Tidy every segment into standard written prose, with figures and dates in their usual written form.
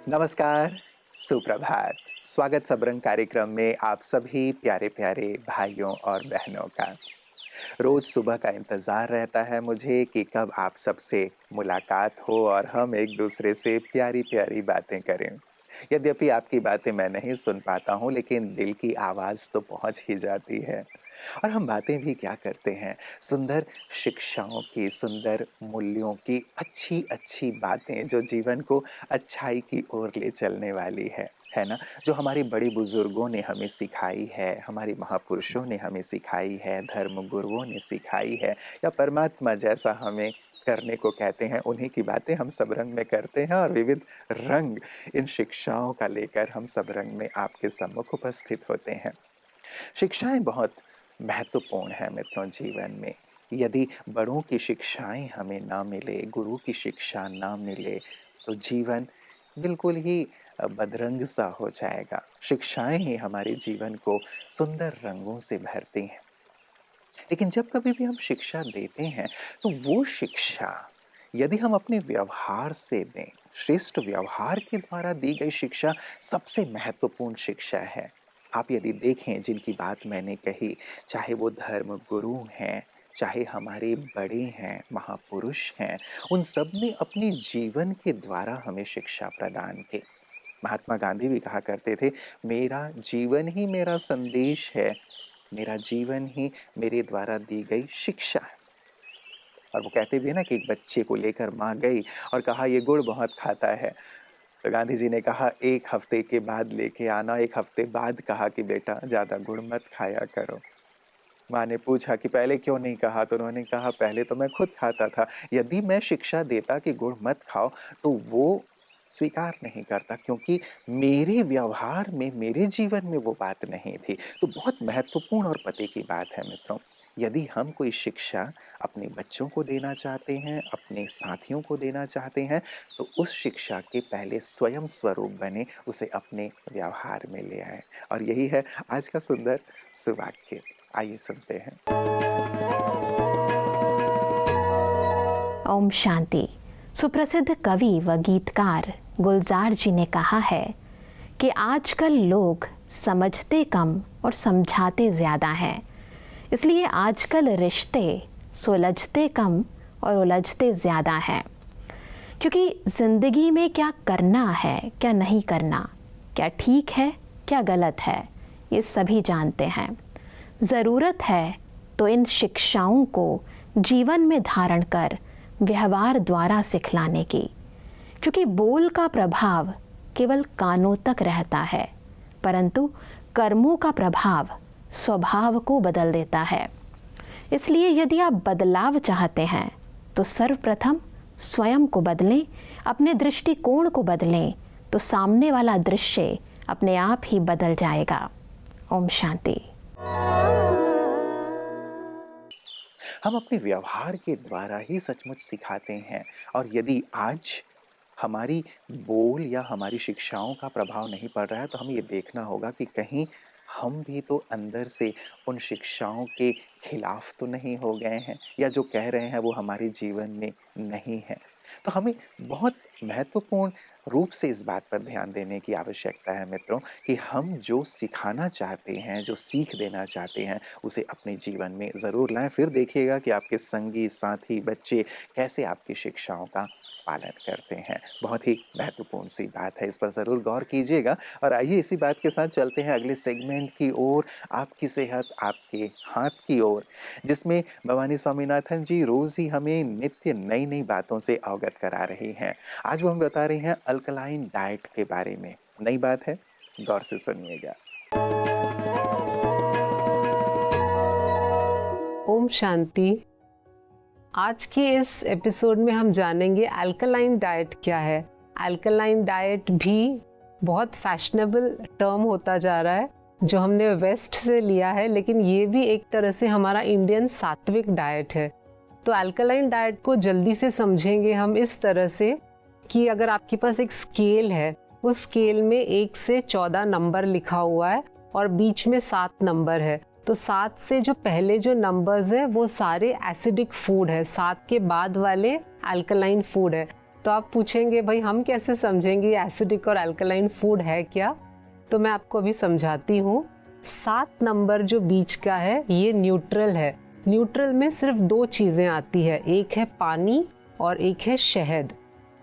नमस्कार, सुप्रभात। स्वागत सबरंग कार्यक्रम में आप सभी प्यारे प्यारे भाइयों और बहनों का। रोज सुबह का इंतजार रहता है मुझे कि कब आप सबसे मुलाकात हो और हम एक दूसरे से प्यारी प्यारी बातें करें। यद्यपि आपकी बातें मैं नहीं सुन पाता हूँ, लेकिन दिल की आवाज़ तो पहुँच ही जाती है। और हम बातें भी क्या करते हैं, सुंदर शिक्षाओं की, सुंदर मूल्यों की, अच्छी-अच्छी बातें जो जीवन को अच्छाई की ओर ले चलने वाली है ना? जो हमारे बड़े बुजुर्गों ने हमें सिखाई है, हमारे महापुरुषों ने हमें सिखाई है, धर्म गुरुओं ने सिखाई है या परमात्मा जैसा हमें करने को कहते हैं, उन्हीं की बातें हम सब रंग में करते हैं और विविध रंग इन शिक्षाओं का लेकर हम सब रंग में आपके सम्मुख उपस्थित होते हैं। शिक्षाएँ बहुत महत्वपूर्ण है मित्रों जीवन में। यदि बड़ों की शिक्षाएँ हमें ना मिले, गुरु की शिक्षा ना मिले, तो जीवन बिल्कुल ही बदरंग सा हो जाएगा। शिक्षाएँ ही हमारे जीवन को सुंदर रंगों से भरती हैं। लेकिन जब कभी भी हम शिक्षा देते हैं, तो वो शिक्षा यदि हम अपने व्यवहार से दें, श्रेष्ठ व्यवहार के द्वारा दी गई शिक्षा सबसे महत्वपूर्ण शिक्षा है। आप यदि देखें जिनकी बात मैंने कही, चाहे वो धर्म गुरु हैं, चाहे हमारे बड़े हैं, महापुरुष हैं, उन सब ने अपने जीवन के द्वारा हमें शिक्षा प्रदान की। महात्मा गांधी भी कहा करते थे, मेरा जीवन ही मेरा संदेश है, मेरा जीवन ही मेरे द्वारा दी गई शिक्षा है। और वो कहते भी है ना कि एक बच्चे को लेकर माँ गई और कहा ये गुड़ बहुत खाता है। तो गांधी जी ने कहा 1 हफ्ते के बाद लेके आना, 1 हफ्ते बाद कहा कि बेटा ज़्यादा गुड़ मत खाया करो। माँ ने पूछा कि पहले क्यों नहीं कहा? तो उन्होंने कहा पहले तो मैं खुद खाता था। यदि मैं शिक्षा देता कि गुड़ मत खाओ, तो वो स्वीकार नहीं करता, क्योंकि मेरे व्यवहार में, मेरे जीवन में वो बात नहीं थी। तो बहुत महत्वपूर्ण और पते की बात है मित्रों। यदि हम कोई शिक्षा अपने बच्चों को देना चाहते हैं, अपने साथियों को देना चाहते हैं, तो उस शिक्षा के पहले स्वयं स्वरूप बने, उसे अपने व्यवहार में ले आएँ। और यही है आज का सुंदर सुवाक्य। आइए सुनते हैं। ओम शांति। सुप्रसिद्ध कवि व गीतकार गुलजार जी ने कहा है कि आजकल लोग समझते कम और समझाते ज़्यादा हैं, इसलिए आजकल रिश्ते सुलझते कम और उलझते ज़्यादा हैं। क्योंकि ज़िंदगी में क्या करना है, क्या नहीं करना, क्या ठीक है, क्या गलत है, ये सभी जानते हैं। ज़रूरत है तो इन शिक्षाओं को जीवन में धारण कर व्यवहार द्वारा सिखलाने की, क्योंकि बोल का प्रभाव केवल कानों तक रहता है, परंतु कर्मों का प्रभाव स्वभाव को बदल देता है। इसलिए यदि आप बदलाव चाहते हैं तो सर्वप्रथम स्वयं को बदलें, अपने दृष्टिकोण को बदलें, तो सामने वाला दृश्य अपने आप ही बदल जाएगा। ओम शांति। हम अपने व्यवहार के द्वारा ही सचमुच सिखाते हैं, और यदि आज हमारी बोल या हमारी शिक्षाओं का प्रभाव नहीं पड़ रहा है, तो हमें ये देखना होगा कि कहीं हम भी तो अंदर से उन शिक्षाओं के खिलाफ तो नहीं हो गए हैं, या जो कह रहे हैं वो हमारे जीवन में नहीं है। तो हमें बहुत महत्वपूर्ण रूप से इस बात पर ध्यान देने की आवश्यकता है मित्रों, कि हम जो सिखाना चाहते हैं, जो सीख देना चाहते हैं, उसे अपने जीवन में ज़रूर लाएँ। फिर देखिएगा कि आपके संगी, साथी, बच्चे कैसे आपकी शिक्षाओं का पालन करते हैं। बहुत ही महत्वपूर्ण सी बात है, इस पर ज़रूर गौर कीजिएगा। और आइए इसी बात के साथ चलते हैं अगले सेगमेंट की ओर, आपकी सेहत आपके हाथ की ओर, जिसमें भवानी स्वामीनाथन जी रोज़ ही हमें नित्य नई-नई बातों से अवगत करा रही हैं। आज वो हमें बता रही हैं अल्कलाइन डाइट के बारे में। नई बात है, गौर से सुनिएगा। ओम शांति। आज के इस एपिसोड में हम जानेंगे अल्कलाइन डाइट क्या है। अल्कलाइन डाइट भी बहुत फैशनेबल टर्म होता जा रहा है जो हमने वेस्ट से लिया है, लेकिन ये भी एक तरह से हमारा इंडियन सात्विक डाइट है। तो अल्कलाइन डाइट को जल्दी से समझेंगे हम इस तरह से कि अगर आपके पास एक स्केल है, उस स्केल में 1 से 14 नंबर लिखा हुआ है और बीच में 7 नंबर है, तो 7 से जो पहले जो नंबर्स है वो सारे एसिडिक फूड है, 7 के बाद वाले अल्कलाइन फूड है। तो आप पूछेंगे भाई हम कैसे समझेंगे एसिडिक और अल्कलाइन फूड है क्या? तो मैं आपको अभी समझाती हूँ। 7 नंबर जो बीच का है ये न्यूट्रल है। न्यूट्रल में सिर्फ 2 चीज़ें आती है, एक है पानी और एक है शहद।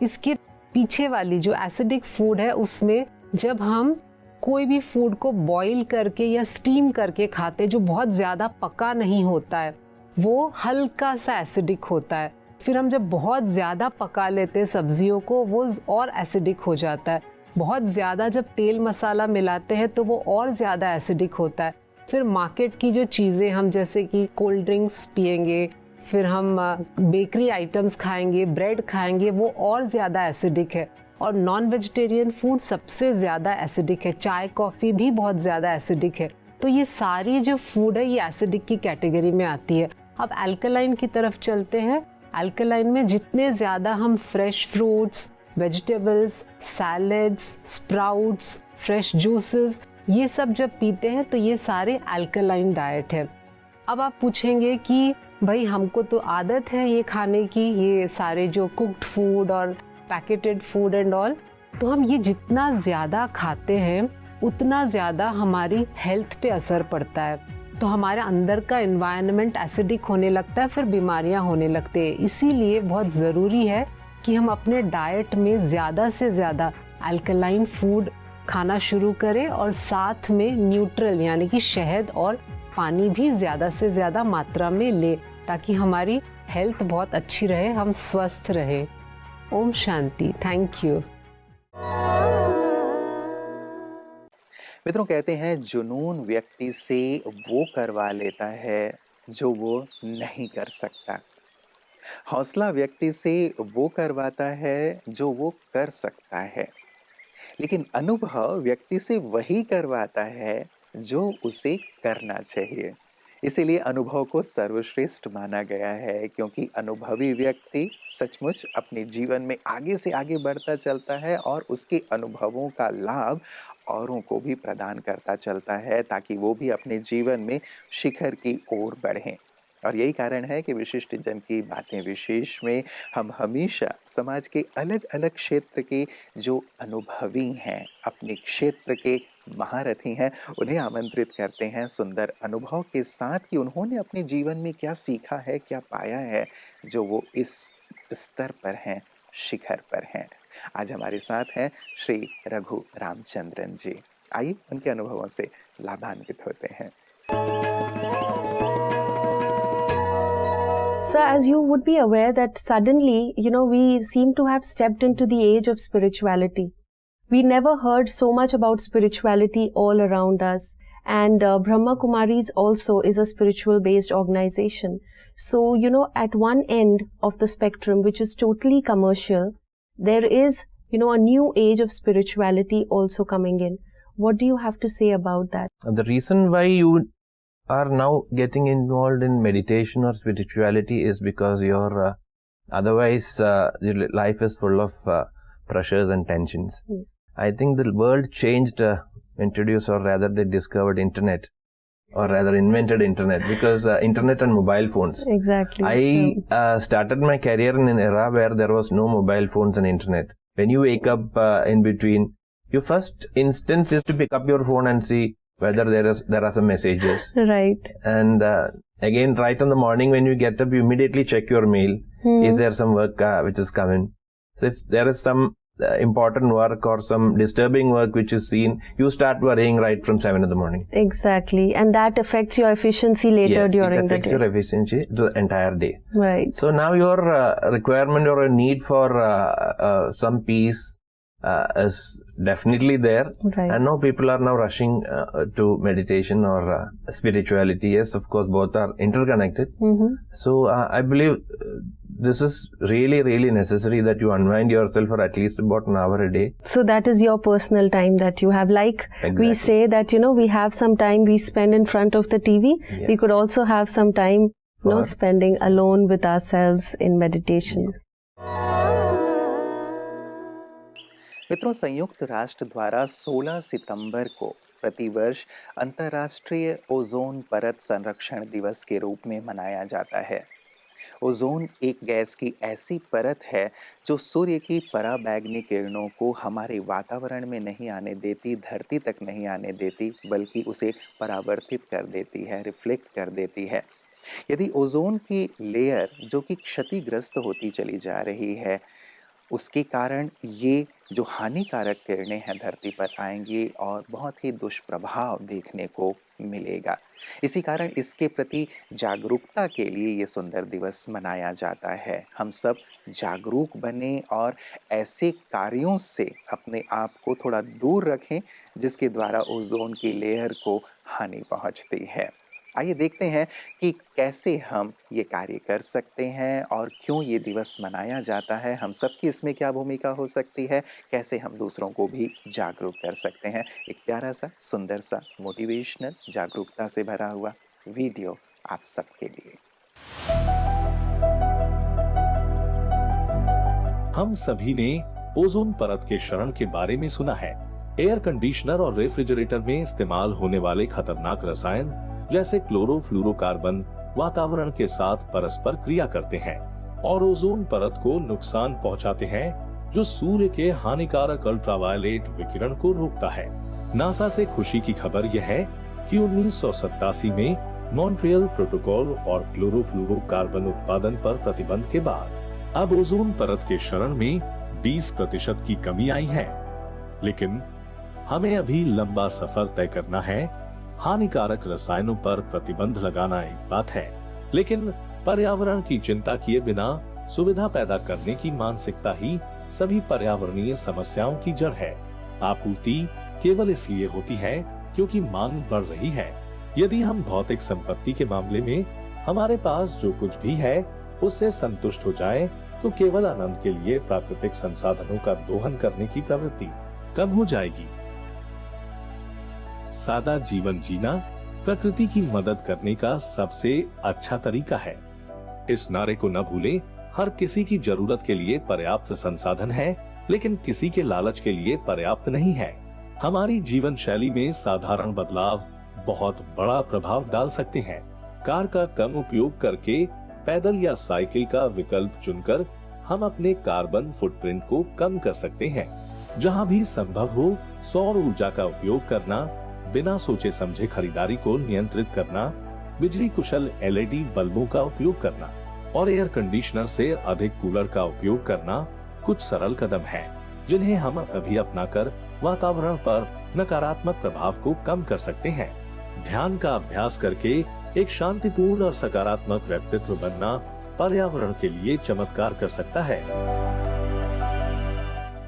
इसके पीछे वाली जो एसिडिक फूड है उसमें जब हम कोई भी फूड को बॉईल करके या स्टीम करके खाते जो बहुत ज़्यादा पका नहीं होता है वो हल्का सा एसिडिक होता है। फिर हम जब बहुत ज़्यादा पका लेते हैं सब्जियों को वो और एसिडिक हो जाता है। बहुत ज़्यादा जब तेल मसाला मिलाते हैं तो वो और ज़्यादा एसिडिक होता है। फिर मार्केट की जो चीज़ें हम जैसे कि कोल्ड ड्रिंक्स पिएंगे, फिर हम बेकरी आइटम्स खाएंगे, ब्रेड खाएंगे, वो और ज़्यादा एसिडिक है। और नॉन वेजिटेरियन फूड सबसे ज़्यादा एसिडिक है। चाय कॉफ़ी भी बहुत ज़्यादा एसिडिक है। तो ये सारी जो फूड है ये एसिडिक की कैटेगरी में आती है। अब अल्कलाइन की तरफ चलते हैं। अल्कलाइन में जितने ज़्यादा हम fresh fruits, vegetables, salads, sprouts, fresh juices ये सब जब पीते हैं तो ये सारे अल्कलाइन डाइट है। अब आप पूछेंगे कि भाई हमको तो आदत है ये खाने की, ये सारे जो कुक्ड फूड और पैकेटेड फूड एंड ऑल, तो हम ये जितना ज़्यादा खाते हैं उतना ज़्यादा हमारी हेल्थ पे असर पड़ता है। तो हमारे अंदर का एनवायरनमेंट एसिडिक होने लगता है, फिर बीमारियां होने लगती है। इसीलिए बहुत ज़रूरी है कि हम अपने डाइट में ज़्यादा से ज़्यादा अल्कलाइन फूड खाना शुरू करें और साथ में न्यूट्रल यानी कि शहद और पानी भी ज़्यादा से ज़्यादा मात्रा में ले, ताकि हमारी हेल्थ बहुत अच्छी रहे, हम स्वस्थ रहे। ओम शांति। Thank you. मित्रों, कहते हैं जुनून व्यक्ति से वो करवा लेता है जो वो नहीं कर सकता। हौसला व्यक्ति से वो करवाता है जो वो कर सकता है। लेकिन अनुभव व्यक्ति से वही करवाता है जो उसे करना चाहिए। इसीलिए अनुभव को सर्वश्रेष्ठ माना गया है, क्योंकि अनुभवी व्यक्ति सचमुच अपने जीवन में आगे से आगे बढ़ता चलता है और उसके अनुभवों का लाभ औरों को भी प्रदान करता चलता है, ताकि वो भी अपने जीवन में शिखर की ओर बढ़ें। और यही कारण है कि विशिष्ट जन की बातें विशेष में हम हमेशा समाज के अलग अलग क्षेत्र के जो अनुभवी हैं, अपने क्षेत्र के महारथी हैं, उन्हें आमंत्रित करते हैं सुंदर अनुभव के साथ कि उन्होंने अपने जीवन में क्या सीखा है, क्या पाया है, जो वो इस स्तर पर हैं, शिखर पर हैं। आज हमारे साथ हैं श्री रघु रामचंद्रन जी। आइए उनके अनुभवों से लाभान्वित होते हैं। Sir, as you would be aware that suddenly, we seem to have stepped into the age of spirituality. We never heard so much about spirituality all around us. And Brahma Kumaris also is a spiritual based organization. So, at one end of the spectrum, which is totally commercial, there is, a new age of spirituality also coming in. What do you have to say about that? The reason why you are now getting involved in meditation or spirituality is because your otherwise your life is full of pressures and tensions. Yeah. I think the world changed, introduced, or rather they discovered internet, or rather invented internet, because internet and mobile phones. Exactly. I started my career in an era where there was no mobile phones and internet. When you wake up in between, your first instance is to pick up your phone and see whether there are some messages. Right. And again, right in the morning when you get up, you immediately check your mail. Is there some work which is coming? So if there is some important work or some disturbing work which is seen, you start worrying right from 7 in the morning. Exactly. And that affects your efficiency later during the day. It affects your efficiency the entire day. Right. So now your requirement or a need for some peace is definitely there. Right. And now people are now rushing to meditation or spirituality. Yes, of course, both are interconnected. So I believe this is really, really necessary that you unwind yourself for at least about an hour a day. So that is your personal time that you have. Like we say that, we have some time we spend in front of the TV. Yes. We could also have some time, spending alone with ourselves in meditation. मित्रों, संयुक्त राष्ट्र द्वारा 16 सितंबर को प्रतिवर्ष अंतर्राष्ट्रीय ozone परत संरक्षण दिवस के रूप में मनाया जाता है। ओजोन एक गैस की ऐसी परत है जो सूर्य की पराबैंगनी किरणों को हमारे वातावरण में नहीं आने देती, धरती तक नहीं आने देती, बल्कि उसे परावर्तित कर देती है, रिफ्लेक्ट कर देती है। यदि ओजोन की लेयर जो कि क्षतिग्रस्त होती चली जा रही है, उसके कारण ये जो हानिकारक किरणें हैं धरती पर आएंगी और बहुत ही दुष्प्रभाव देखने को मिलेगा। इसी कारण इसके प्रति जागरूकता के लिए ये सुंदर दिवस मनाया जाता है। हम सब जागरूक बने और ऐसे कार्यों से अपने आप को थोड़ा दूर रखें जिसके द्वारा ओजोन की लेयर को हानि पहुंचती है। आइए देखते हैं कि कैसे हम ये कार्य कर सकते हैं और क्यों ये दिवस मनाया जाता है, हम सबकी इसमें क्या भूमिका हो सकती है, कैसे हम दूसरों को भी जागरूक कर सकते हैं। एक प्यारा सा, सुंदर सा, मोटिवेशनल, जागरूकता से भरा हुआ वीडियो आप सबके लिए। हम सभी ने ओजोन परत के क्षरण के बारे में सुना है। एयर कंडीशनर और रेफ्रिजरेटर में इस्तेमाल होने वाले खतरनाक रसायन जैसे क्लोरोफ्लोरोकार्बन वातावरण के साथ परस्पर क्रिया करते हैं और ओजोन परत को नुकसान पहुंचाते हैं, जो सूर्य के हानिकारक अल्ट्रावायलेट विकिरण को रोकता है। नासा से खुशी की खबर यह है कि 1987 में मॉन्ट्रियल प्रोटोकॉल और क्लोरोफ्लोरोकार्बन उत्पादन पर प्रतिबंध के बाद अब ओजोन परत के क्षरण में 20% की कमी आई है। लेकिन हमें अभी लंबा सफर तय करना है। हानिकारक रसायनों पर प्रतिबंध लगाना एक बात है, लेकिन पर्यावरण की चिंता किए बिना सुविधा पैदा करने की मानसिकता ही सभी पर्यावरणीय समस्याओं की जड़ है। आपूर्ति केवल इसलिए होती है क्योंकि मांग बढ़ रही है। यदि हम भौतिक संपत्ति के मामले में हमारे पास जो कुछ भी है उससे संतुष्ट हो जाएं, तो केवल आनंद के लिए प्राकृतिक संसाधनों का दोहन करने की प्रवृत्ति कम हो जाएगी। सादा जीवन जीना प्रकृति की मदद करने का सबसे अच्छा तरीका है। इस नारे को न भूलें, हर किसी की जरूरत के लिए पर्याप्त संसाधन है, लेकिन किसी के लालच के लिए पर्याप्त नहीं है। हमारी जीवन शैली में साधारण बदलाव बहुत बड़ा प्रभाव डाल सकते हैं। कार का कम उपयोग करके पैदल या साइकिल का विकल्प चुनकर हम अपने कार्बन फुटप्रिंट को कम कर सकते हैं। जहां भी संभव हो सौर ऊर्जा का उपयोग करना, बिना सोचे समझे खरीदारी को नियंत्रित करना, बिजली कुशल एलईडी बल्बों का उपयोग करना और एयर कंडीशनर से अधिक कूलर का उपयोग करना कुछ सरल कदम हैं, जिन्हें हम अभी अपनाकर वातावरण पर नकारात्मक प्रभाव को कम कर सकते हैं। ध्यान का अभ्यास करके एक शांतिपूर्ण और सकारात्मक व्यक्तित्व बनना पर्यावरण के लिए चमत्कार कर सकता है।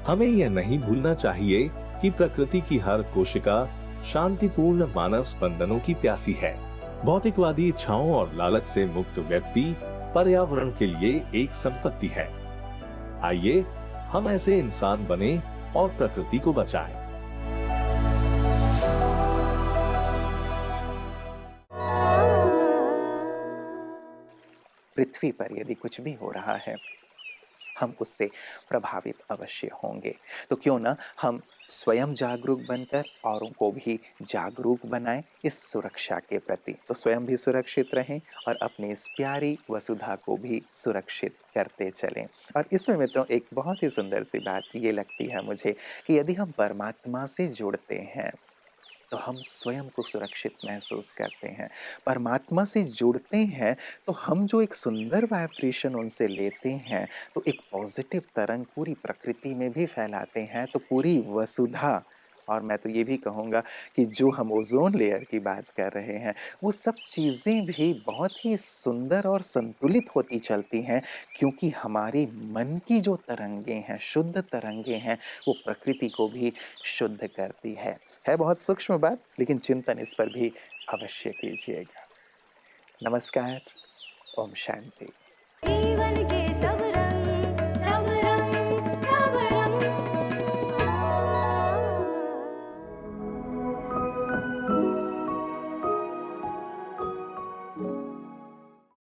हमें यह नहीं भूलना चाहिए कि प्रकृति की हर कोशिका शांतिपूर्ण मानव स्पंदनों की प्यासी है। भौतिकवादी इच्छाओं और लालच से मुक्त व्यक्ति पर्यावरण के लिए एक संपत्ति है। आइए हम ऐसे इंसान बने और प्रकृति को बचाएं। पृथ्वी पर यदि कुछ भी हो रहा है, हम उससे प्रभावित अवश्य होंगे। तो क्यों ना हम स्वयं जागरूक बनकर औरों को भी जागरूक बनाएं इस सुरक्षा के प्रति। तो स्वयं भी सुरक्षित रहें और अपनी इस प्यारी वसुधा को भी सुरक्षित करते चलें। और इसमें मित्रों एक बहुत ही सुंदर सी बात ये लगती है मुझे कि यदि हम परमात्मा से जुड़ते हैं तो हम स्वयं को सुरक्षित महसूस करते हैं। परमात्मा से जुड़ते हैं तो हम जो एक सुंदर वाइब्रेशन उनसे लेते हैं, तो एक पॉजिटिव तरंग पूरी प्रकृति में भी फैलाते हैं। तो पूरी वसुधा, और मैं तो ये भी कहूँगा कि जो हम ओजोन लेयर की बात कर रहे हैं, वो सब चीज़ें भी बहुत ही सुंदर और संतुलित होती चलती हैं, क्योंकि हमारे मन की जो तरंगें हैं, शुद्ध तरंगें हैं, वो प्रकृति को भी शुद्ध करती है। बहुत सूक्ष्म बात, लेकिन चिंतन इस पर भी अवश्य कीजिएगा। नमस्कार। ओम शांति।